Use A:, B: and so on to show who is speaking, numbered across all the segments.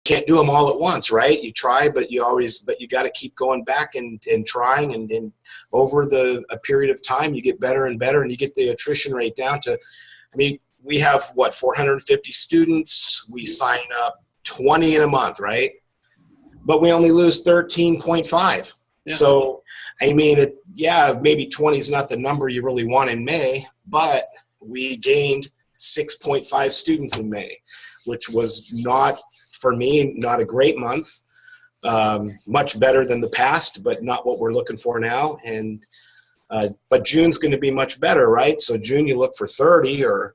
A: can't do them all at once, right? You try, but you got to keep going back and trying, and over a period of time, you get better and better, and you get the attrition rate down to, I mean, we have 450 students. We sign up 20 in a month, right? But we only lose 13.5. Yeah. So, I mean, maybe 20 is not the number you really want in May, but we gained 6.5 students in May, which was not, for me, not a great month. Much better than the past, but not what we're looking for now. And but June's going to be much better, right? So June, you look for 30 or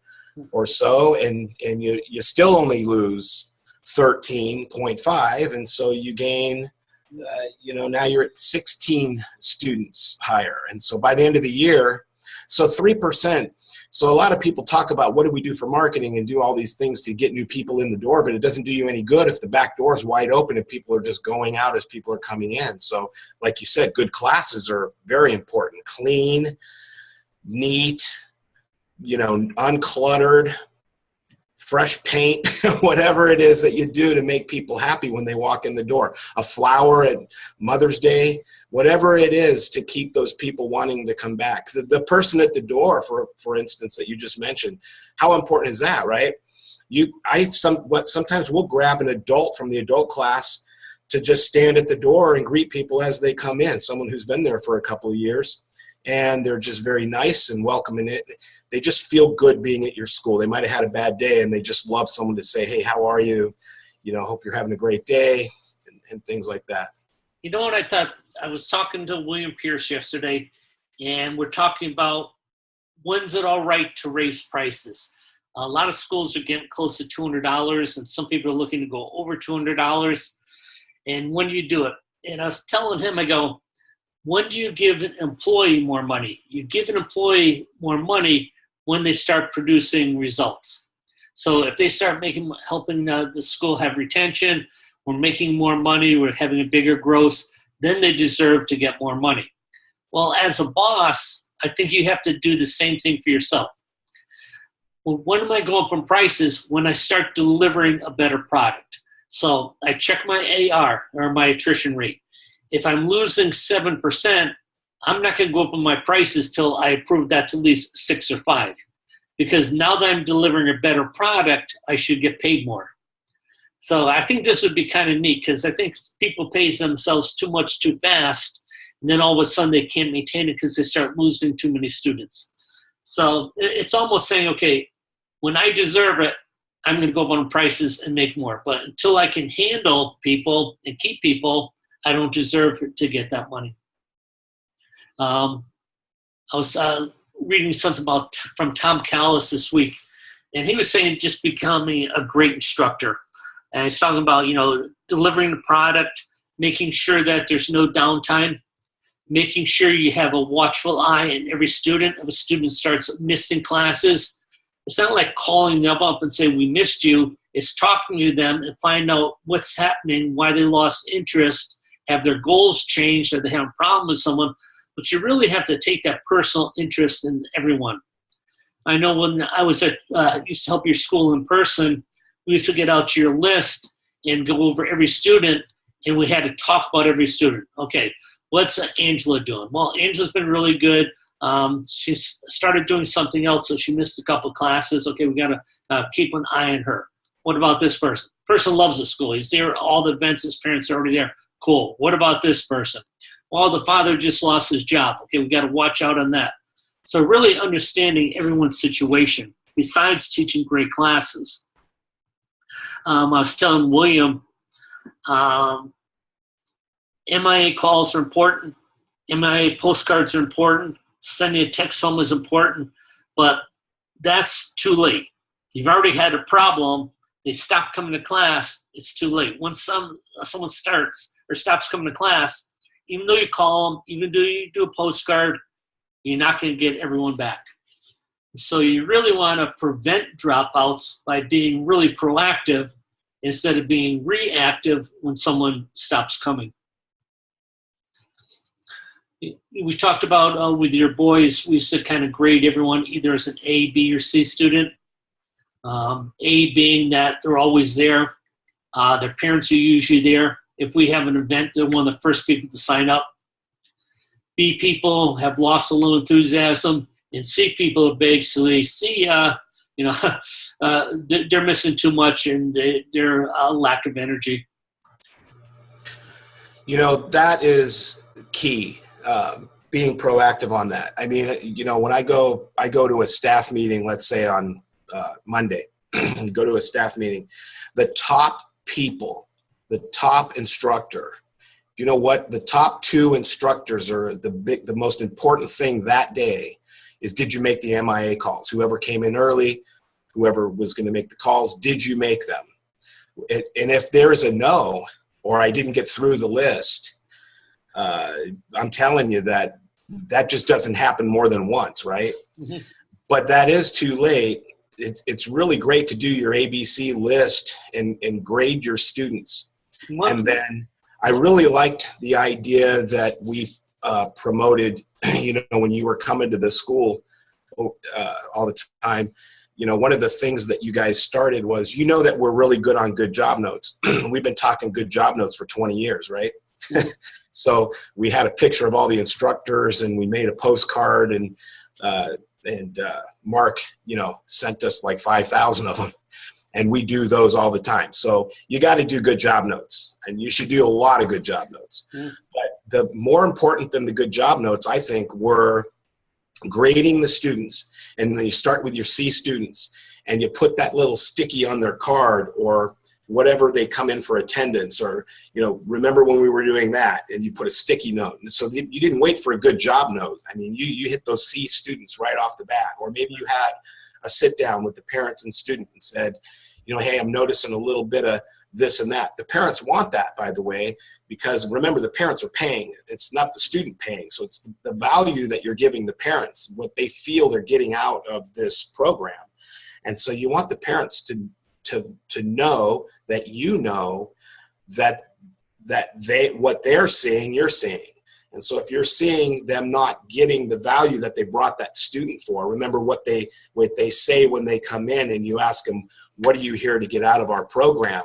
A: so, and you still only lose 13.5, and so you gain, now you're at 16 students higher. And so by the end of the year, so 3%. So a lot of people talk about what do we do for marketing and do all these things to get new people in the door, but it doesn't do you any good if the back door is wide open and people are just going out as people are coming in. So like you said, good classes are very important. Clean, neat, uncluttered, fresh paint, whatever it is that you do to make people happy when they walk in the door. A flower at Mother's Day, whatever it is to keep those people wanting to come back. The person at the door, for instance, that you just mentioned, how important is that, right? Sometimes we'll grab an adult from the adult class to just stand at the door and greet people as they come in, someone who's been there for a couple of years, and they're just very nice and welcoming. They just feel good being at your school. They might have had a bad day, and they just love someone to say, hey, how are you? Hope you're having a great day, and things like that.
B: You know what I thought? I was talking to William Pierce yesterday, and we're talking about when's it all right to raise prices. A lot of schools are getting close to $200, and some people are looking to go over $200. And when do you do it? And I was telling him, I go, when do you give an employee more money? You give an employee more money when they start producing results. So if they start helping the school have retention, we're making more money, we're having a bigger gross, then they deserve to get more money. Well, as a boss, I think you have to do the same thing for yourself. Well, when am I going up in prices? When I start delivering a better product. So I check my AR, or my attrition rate. If I'm losing 7%, I'm not going to go up on my prices till I approve that to at least 6 or 5. Because now that I'm delivering a better product, I should get paid more. So I think this would be kind of neat, because I think people pay themselves too much too fast, and then all of a sudden they can't maintain it because they start losing too many students. So it's almost saying, okay, when I deserve it, I'm going to go up on prices and make more. But until I can handle people and keep people, I don't deserve to get that money. I was reading something from Tom Callis this week, and he was saying just becoming a great instructor. And he's talking about, delivering the product, making sure that there's no downtime, making sure you have a watchful eye on every student. If a student starts missing classes, it's not like calling them up and saying, we missed you. It's talking to them and find out what's happening, why they lost interest, have their goals changed, or they have a problem with someone. But you really have to take that personal interest in everyone. I know when I was used to help your school in person, we used to get out your list and go over every student, and we had to talk about every student. Okay, what's Angela doing? Well, Angela's been really good. She started doing something else, so she missed a couple of classes. Okay, we got to keep an eye on her. What about this person? Person loves the school. He's there at all the events. His parents are already there. Cool. What about this person? Well, the father just lost his job. Okay, we got to watch out on that. So really understanding everyone's situation, besides teaching great classes. I was telling William, MIA calls are important. MIA postcards are important. Sending a text home is important. But that's too late. You've already had a problem. They stop coming to class. It's too late. Once someone starts or stops coming to class, even though you call them, even though you do a postcard, you're not going to get everyone back. So you really want to prevent dropouts by being really proactive instead of being reactive when someone stops coming. We talked about with your boys, we used to kind of grade everyone either as an A, B, or C student. A being that they're always there. Their parents are usually there. If we have an event, they're one of the first people to sign up. B, people have lost a little enthusiasm, and C, people are basically they're missing too much, and they're a lack of energy.
A: That is key. Being proactive on that. I mean, when I go to a staff meeting, let's say on Monday, go to a staff meeting, the top people, the top instructor, you know what? The top 2 instructors are the most important thing that day is, did you make the MIA calls? Whoever came in early, whoever was going to make the calls, did you make them? And if there is a no, or I didn't get through the list, I'm telling you that just doesn't happen more than once, right? Mm-hmm. But that is too late. It's really great to do your ABC list and grade your students. Wow. And then I really liked the idea that we promoted, when you were coming to the school all the time, one of the things that you guys started was, that we're really good on good job notes. We've been talking good job notes for 20 years, right? So we had a picture of all the instructors, and we made a postcard, and Mark, sent us like 5,000 of them, and we do those all the time. So you got to do good job notes, and you should do a lot of good job notes. Mm. But the more important than the good job notes, I think, were grading the students. And then you start with your C students, and you put that little sticky on their card, or whatever they come in for attendance, or, remember when we were doing that, and you put a sticky note. And so you didn't wait for a good job note. I mean, you hit those C students right off the bat. Or maybe you had a sit down with the parents and student and said, hey, I'm noticing a little bit of this and that. The parents want that, by the way, because remember, the parents are paying. It's not the student paying. So it's the value that you're giving the parents, what they feel they're getting out of this program. And so you want the parents to know that that they, what they're seeing, you're seeing. And so if you're seeing them not getting the value that they brought that student for, remember what they say when they come in, and you ask them, what are you here to get out of our program,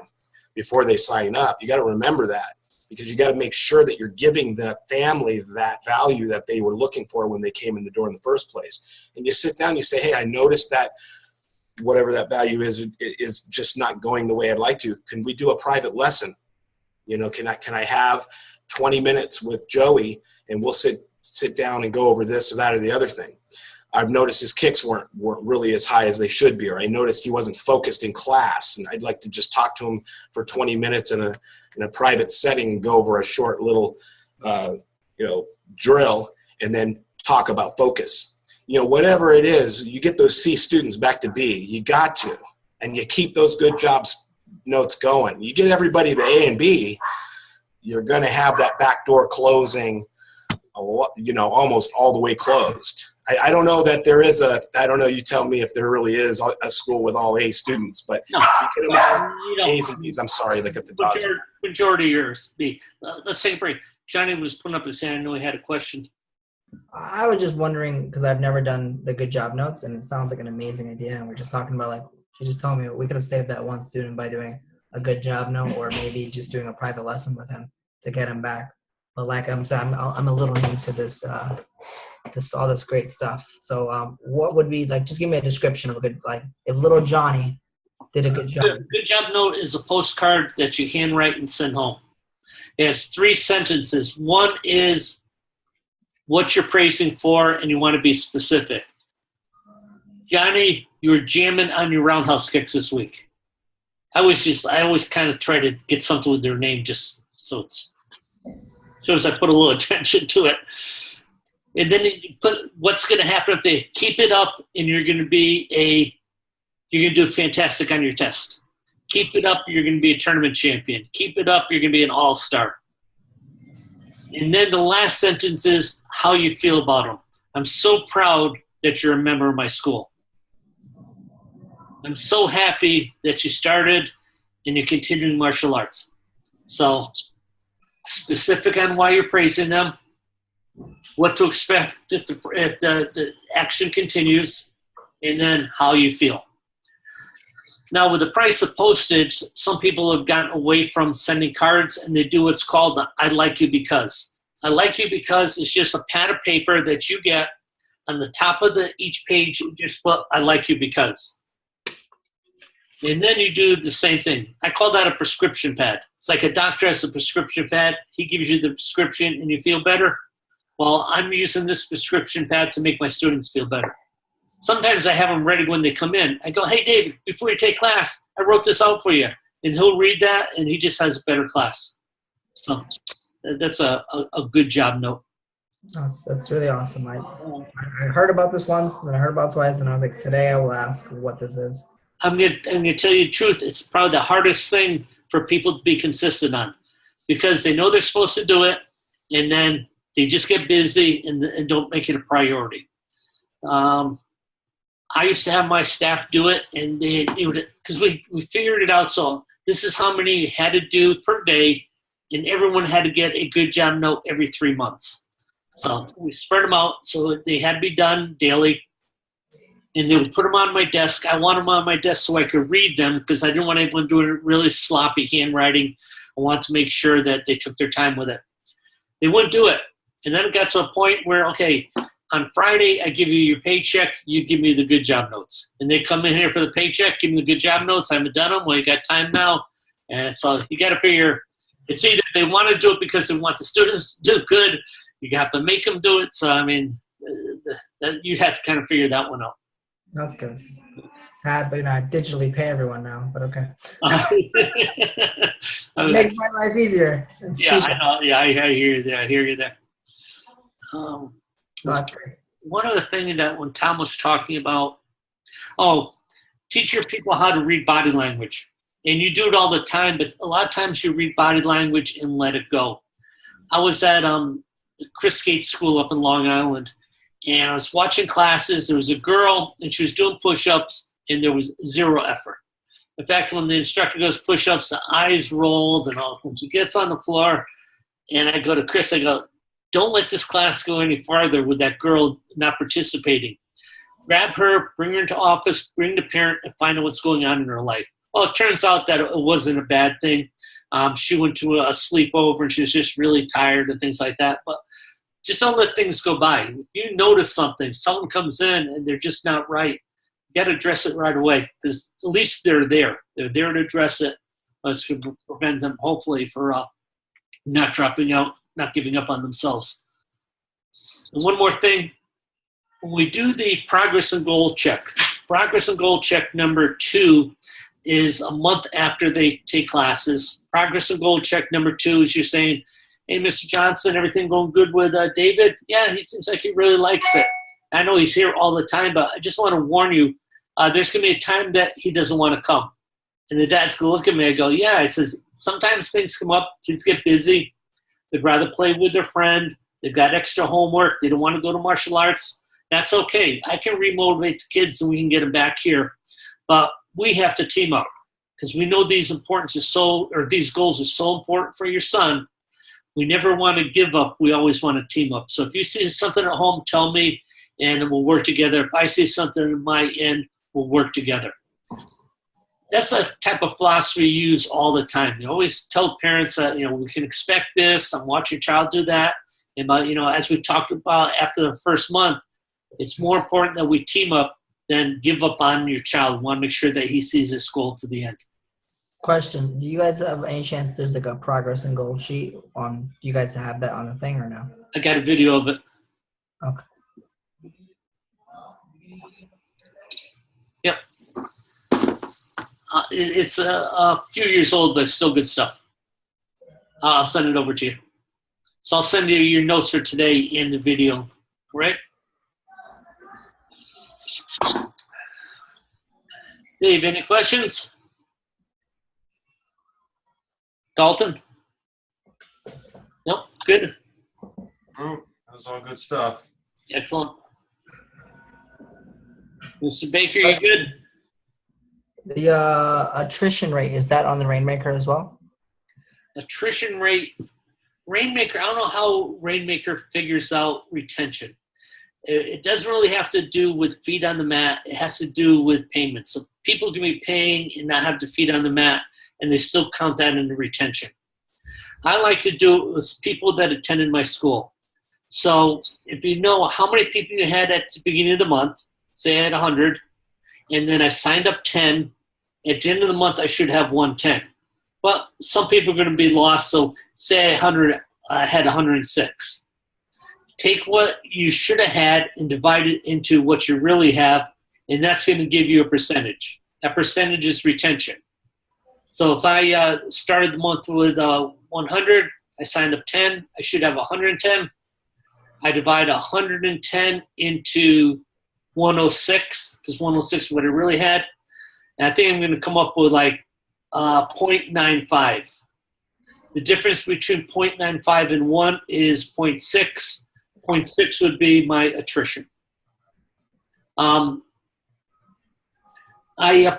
A: before they sign up. You got to remember that, because you got to make sure that you're giving the family that value that they were looking for when they came in the door in the first place. And you sit down and you say, hey, I noticed that whatever that value is just not going the way I'd like to. Can we do a private lesson? Can I have 20 minutes with Joey, and we'll sit down and go over this or that or the other thing. I've noticed his kicks weren't really as high as they should be, or I noticed he wasn't focused in class, and I'd like to just talk to him for 20 minutes in a private setting and go over a short little drill, and then talk about focus. Whatever it is, you get those C students back to B. You got to, and you keep those good jobs notes going. You get everybody to A and B, you're going to have that back door closing, almost all the way closed. I don't know that there is I don't know, you tell me if there really is a school with all A students, but
B: no,
A: if you can have A's and B's, I'm sorry, look at the dogs.
B: Majority of yours, B. Let's take a break. Johnny was putting up his hand. I know he had a question.
C: I was just wondering, because I've never done the good job notes, and it sounds like an amazing idea, and we're just talking about, she just told me we could have saved that one student by doing a good job note, or maybe just doing a private lesson with him to get him back. But like I'm saying, I'm a little new to this all this great stuff. So what would be, just give me a description of a good, if little Johnny did a good job.
B: Good job note is a postcard that you handwrite and send home. It has 3 sentences. One is what you're praising for, and you want to be specific. Johnny, you were jamming on your roundhouse kicks this week. I always kind of try to get something with their name, just so it's shows I put a little attention to it. And then you put what's going to happen if they keep it up, and you're going to do fantastic on your test. Keep it up, you're going to be a tournament champion. Keep it up, you're going to be an all-star. And then the last sentence is how you feel about them. I'm so proud that you're a member of my school. I'm so happy that you started and you're continuing martial arts. So specific on why you're praising them, what to expect if the action continues, and then how you feel. Now, with the price of postage, some people have gotten away from sending cards, and they do what's called the I like you because. I like you because it's just a pad of paper that you get. On the top of each page, you just put I like you because. And then you do the same thing. I call that a prescription pad. It's like a doctor has a prescription pad. He gives you the prescription and you feel better. Well, I'm using this prescription pad to make my students feel better. Sometimes I have them ready when they come in. I go, hey, David, before you take class, I wrote this out for you. And he'll read that, and he just has a better class. So that's a good job note.
C: That's really awesome. I heard about this once, then I heard about it twice, and I was like, today I will ask what this is.
B: I'm gonna tell you the truth. It's probably the hardest thing for people to be consistent on, because they know they're supposed to do it, and then they just get busy and don't make it a priority. I used to have my staff do it, and they would, because we figured it out. So this is how many you had to do per day, and everyone had to get a good job note every 3 months. So we spread them out so they had to be done daily. And they would put them on my desk. I want them on my desk so I could read them, because I didn't want anyone doing really sloppy handwriting. I wanted to make sure that they took their time with it. They wouldn't do it. And then it got to a point where, okay, on Friday, I give you your paycheck. You give me the good job notes. And they come in here for the paycheck, give me the good job notes. I haven't done them. Well, you got time now. And so you got to figure, it's either they want to do it because they want the students to do good. You have to make them do it. So, I mean, you have to kind of figure that one out.
C: That's good. Sad, but I digitally pay everyone now, but okay.
B: It
C: makes my life easier.
B: Yeah, I know. Yeah, I hear you there. I hear you there.
C: That's great.
B: One other thing that when Tom was talking about, teach your people how to read body language. And you do it all the time, but a lot of times you read body language and let it go. I was at Chris Gates School up in Long Island, and I was watching classes. There was a girl, and she was doing push-ups, and there was zero effort. In fact, when the instructor goes push-ups, the eyes rolled and all. When she gets on the floor, and I go to Chris, I go, don't let this class go any farther with that girl not participating. Grab her, bring her into office, bring the parent, and find out what's going on in her life. Well, it turns out that it wasn't a bad thing. She went to a sleepover, and she was just really tired and things like that. But just don't let things go by. If you notice something, someone comes in and they're just not right, you got to address it right away, because at least they're there. They're there to address it. Let's prevent them, hopefully, for not dropping out, not giving up on themselves. And one more thing. When we do the progress and goal check number 2 is a month after they take classes. Progress and goal check number 2 is you're saying, hey, Mr. Johnson, everything going good with David? Yeah, he seems like he really likes it. I know he's here all the time, but I just want to warn you, there's going to be a time that he doesn't want to come. And the dad's going to look at me and go, yeah. I says, sometimes things come up, kids get busy. They'd rather play with their friend. They've got extra homework. They don't want to go to martial arts. That's okay. I can remotivate the kids and we can get them back here. But we have to team up, because we know these goals are so important for your son. We never want to give up. We always want to team up. So if you see something at home, tell me, and we'll work together. If I see something in my end, we'll work together. That's a type of philosophy you use all the time. You always tell parents that, we can expect this. I'm watching your child do that. And, as we talked about after the first month, it's more important that we team up than give up on your child. We want to make sure that he sees his goal to the end.
C: Question: do you guys have any chance there's like a progress and goal sheet on? Do you guys have that on the thing or no?
B: I got a video of it.
C: Okay.
B: Yep. It's a few years old, but it's still good stuff. I'll send it over to you. So I'll send you your notes for today in the video, right? Dave, any questions? Dalton? Nope, good.
D: That was all good stuff.
B: Excellent. Mr. Baker, you good?
C: The attrition rate, is that on the RainMaker as well?
B: Attrition rate. RainMaker, I don't know how RainMaker figures out retention. It doesn't really have to do with feet on the mat. It has to do with payment. So people can be paying and not have the feet on the mat, and they still count that in the retention. I like to do it with people that attended my school. So if you know how many people you had at the beginning of the month, say I had 100, and then I signed up 10, at the end of the month I should have 110. But some people are going to be lost, so say I had 106. Take what you should have had and divide it into what you really have, and that's going to give you a percentage. That percentage is retention. So if I started the month with 100, I signed up 10, I should have 110. I divide 110 into 106, because 106 is what I really had. And I think I'm going to come up with like 0.95. The difference between 0.95 and 1 is 0.6. 0.6 would be my attrition. I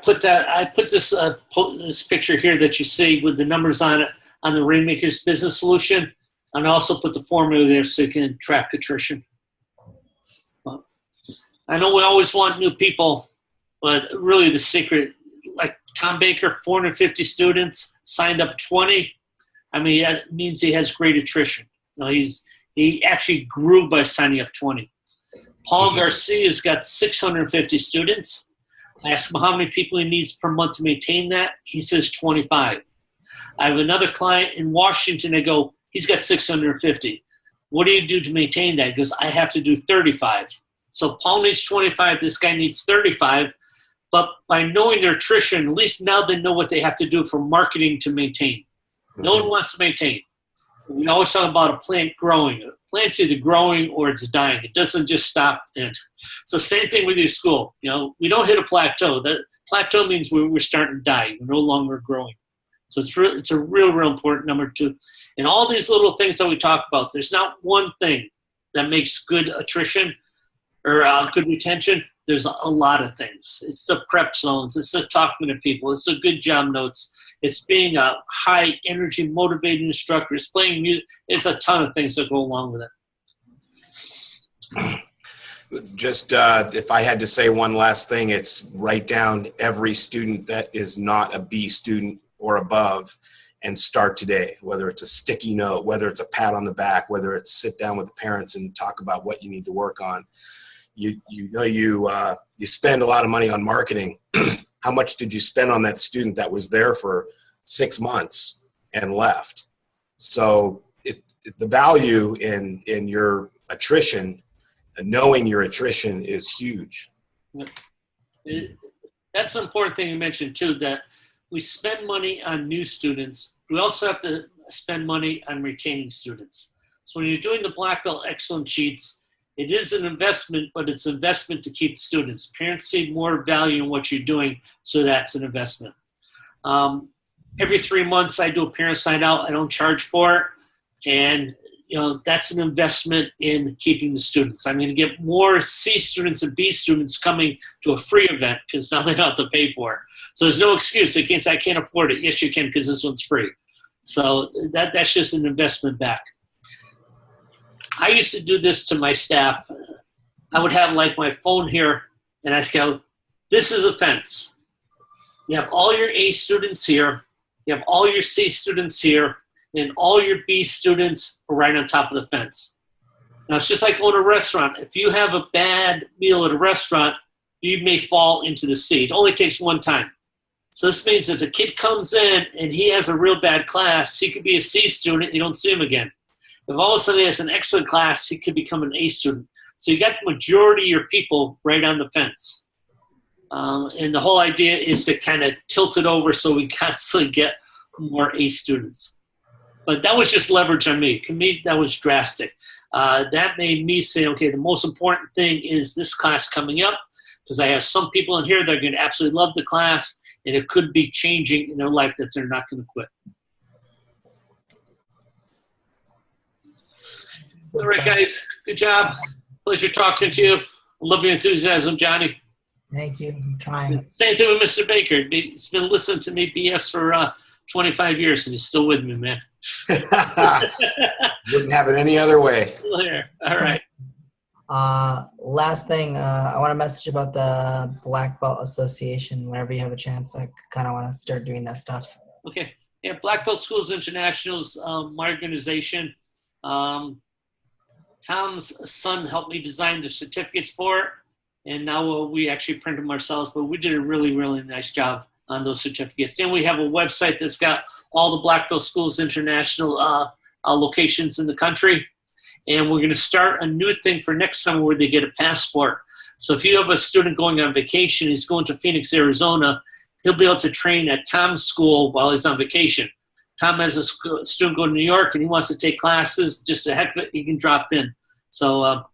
B: put this picture here that you see with the numbers on it on the RainMakers business solution, and I also put the formula there so you can track attrition. I know we always want new people, but really the secret, like Tom Baker, 450 students, signed up 20. I mean, that means he has great attrition. You know, he actually grew by signing up 20. Paul Garcia's got 650 students. I asked him how many people he needs per month to maintain that. He says 25. I have another client in Washington. I go, he's got 650. What do you do to maintain that? He goes, I have to do 35. So Paul needs 25. This guy needs 35. But by knowing their attrition, at least now they know what they have to do for marketing to maintain. No one wants to maintain. We always talk about a plant growing. A plant's either growing or it's dying. It doesn't just stop. And so same thing with your school. You know, we don't hit a plateau. That plateau means we're starting to die. We're no longer growing. So it's a real important number two. And all these little things that we talk about, there's not one thing that makes good attrition or good retention. There's a lot of things. It's the prep zones. It's the talking to people. It's the good job notes. It's being a high energy motivated instructor. It's playing music. It's a ton of things that go along with it.
A: Just if I had to say one last thing, it's write down every student that is not a B student or above and start today, whether it's a sticky note, whether it's a pat on the back, whether it's sit down with the parents and talk about what you need to work on. You spend a lot of money on marketing. How much did you spend on that student that was there for 6 months and left? So the value in your attrition, knowing your attrition, is huge.
B: That's an important thing you mentioned too, that we spend money on new students. We also have to spend money on retaining students. So when you're doing the Black Belt Excellence Sheets, it is an investment, but it's an investment to keep students. Parents see more value in what you're doing, so that's an investment. Every 3 months, I do a parent sign out. I don't charge for it, and that's an investment in keeping the students. I'm going to get more C students and B students coming to a free event because now they don't have to pay for it. So there's no excuse. They can't say I can't afford it. Yes, you can, because this one's free. So that's just an investment back. I used to do this to my staff. I would have like my phone here, and I'd go, this is a fence. You have all your A students here. You have all your C students here, and all your B students are right on top of the fence. Now, it's just like going to a restaurant. If you have a bad meal at a restaurant, you may fall into the C. It only takes one time. So this means if a kid comes in and he has a real bad class, he could be a C student and you don't see him again. If all of a sudden he has an excellent class, he could become an A student. So you got the majority of your people right on the fence. And the whole idea is to kind of tilt it over so we constantly get more A students. But that was just leverage on me. To me, that was drastic. That made me say, okay, the most important thing is this class coming up, because I have some people in here that are going to absolutely love the class, and it could be changing in their life that they're not going to quit. All right, guys. Good job. Pleasure talking to you. Love your enthusiasm, Johnny.
C: Thank you. I'm trying.
B: Same thing with Mr. Baker. He's been listening to me BS for 25 years, and he's still with me, man.
A: Wouldn't have it any other way.
B: Still here. All right.
C: Last thing, I want to message about the Black Belt Association. Whenever you have a chance, I kind of want to start doing that stuff.
B: Okay. Yeah, Black Belt Schools International's my organization. Tom's son helped me design the certificates for it, and now we actually print them ourselves, but we did a really, really nice job on those certificates. And we have a website that's got all the Black Belt Schools International locations in the country. And we're going to start a new thing for next summer where they get a passport. So if you have a student going on vacation, he's going to Phoenix, Arizona, he'll be able to train at Tom's school while he's on vacation. Tom has a student going to New York and he wants to take classes, just a heck of it, he can drop in. So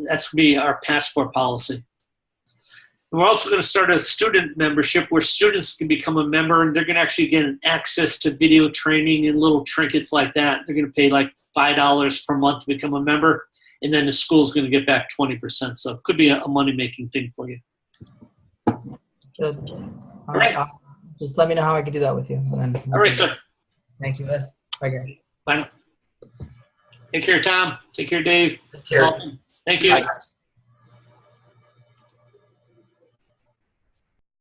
B: that's going to be our passport policy. And we're also going to start a student membership where students can become a member and they're going to actually get access to video training and little trinkets like that. They're going to pay like $5 per month to become a member, and then the school's going to get back 20%. So it could be a money-making thing for you.
C: Good. All
B: right.
C: right. Just let me know how I can do that with you. And then
B: All right, sir.
C: Thank you, Les. Bye, guys.
B: Bye now. Take care, Tom. Take care, Dave.
A: Take care.
B: Thank you.
A: Bye, guys.